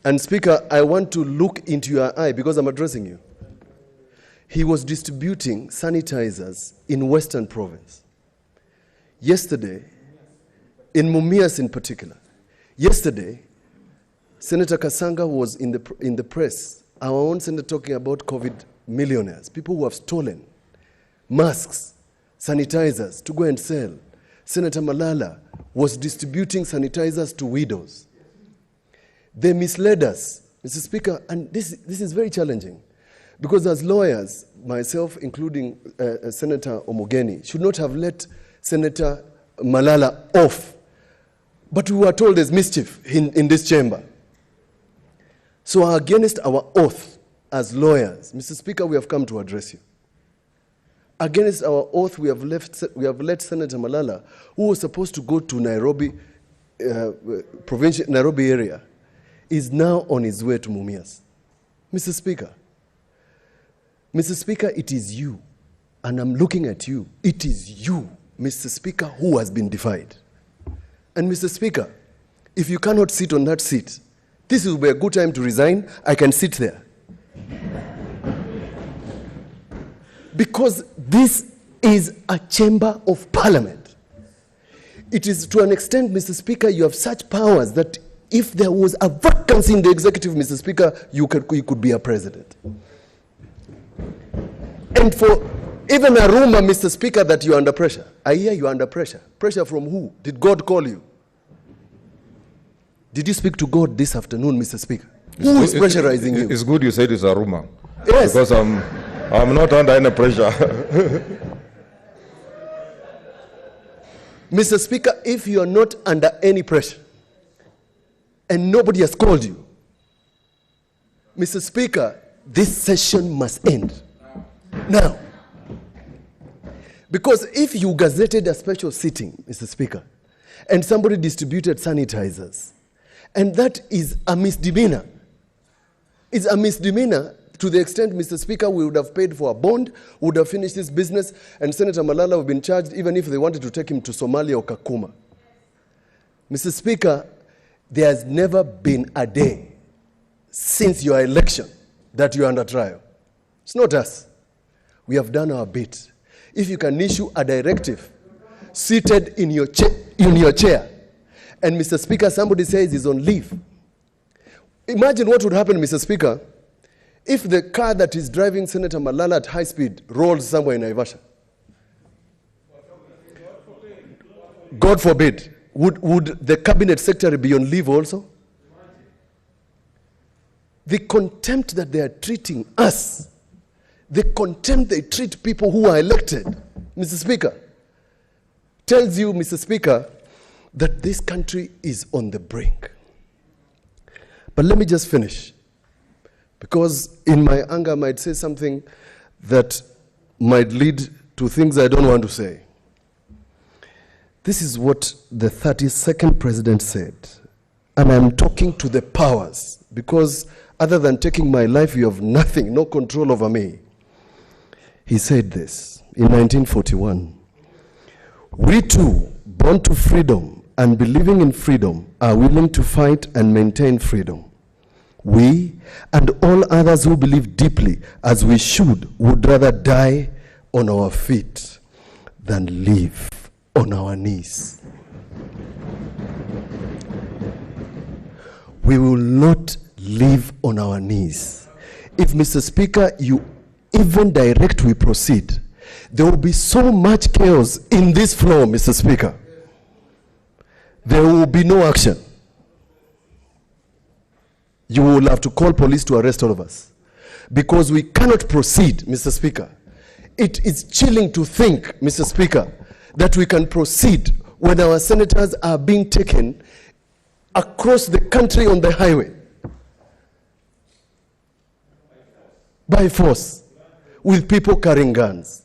And Speaker, I want to look into your eye because I'm addressing you. He was distributing sanitizers in Western Province. Yesterday, in Mumias in particular, yesterday, Senator Kasanga was in the press, our own senator, talking about COVID millionaires, people who have stolen masks, sanitizers to go and sell. Senator Malala was distributing sanitizers to widows. They misled us, Mr. Speaker, and this is very challenging because as lawyers, myself including Senator Omogeni, should not have let Senator Malala off. But we were told there's mischief in this chamber. So against our oath as lawyers, Mr. Speaker, we have come to address you. Against our oath, we have let Senator Malala, who was supposed to go to Nairobi, Nairobi area, is now on his way to Mumias. Mr. Speaker, it is you, and I'm looking at you. It is you, Mr. Speaker, who has been defied. And Mr. Speaker, if you cannot sit on that seat, this will be a good time to resign. I can sit there. Because this is a chamber of parliament. It is to an extent, Mr. Speaker, you have such powers that if there was a vacancy in the executive, Mr. Speaker, you could be a president. And for even a rumor, Mr. Speaker, that you're under pressure. I hear you're under pressure. Pressure from who? Did God call you? Did you speak to God this afternoon, Mr. Speaker? Who is pressurizing you? It's good you said it's a rumor. Yes. Because I'm not under any pressure. Mr. Speaker, if you are not under any pressure and nobody has called you, Mr. Speaker, this session must end now. Because if you gazetted a special sitting, Mr. Speaker, and somebody distributed sanitizers, and that is a misdemeanor. It's a misdemeanor to the extent, Mr. Speaker, we would have paid for a bond, would have finished this business, and Senator Malala would have been charged even if they wanted to take him to Somalia or Kakuma. Mr. Speaker, there has never been a day since your election that you are under trial. It's not us. We have done our bit. If you can issue a directive seated in your chair, and Mr. Speaker, somebody says he's on leave. Imagine what would happen, Mr. Speaker, if the car that is driving Senator Malala at high speed rolls somewhere in Naivasha. God forbid. Would the cabinet secretary be on leave also? The contempt that they are treating us, the contempt they treat people who are elected, Mr. Speaker, tells you, Mr. Speaker, that this country is on the brink. But let me just finish, because in my anger I might say something that might lead to things I don't want to say. This is what the 32nd president said, and I'm talking to the powers, because other than taking my life, you have nothing, no control over me. He said this in 1941. We too, born to freedom and believing in freedom, are willing to fight and maintain freedom. We and all others who believe deeply, as we should, would rather die on our feet than live on our knees. We will not live on our knees. If, Mr. Speaker, you even direct we proceed, there will be so much chaos in this floor, Mr. Speaker. There will be no action. You will have to call police to arrest all of us, because we cannot proceed, Mr. Speaker. It is chilling to think, Mr. Speaker, that we can proceed when our senators are being taken across the country on the highway by force with people carrying guns.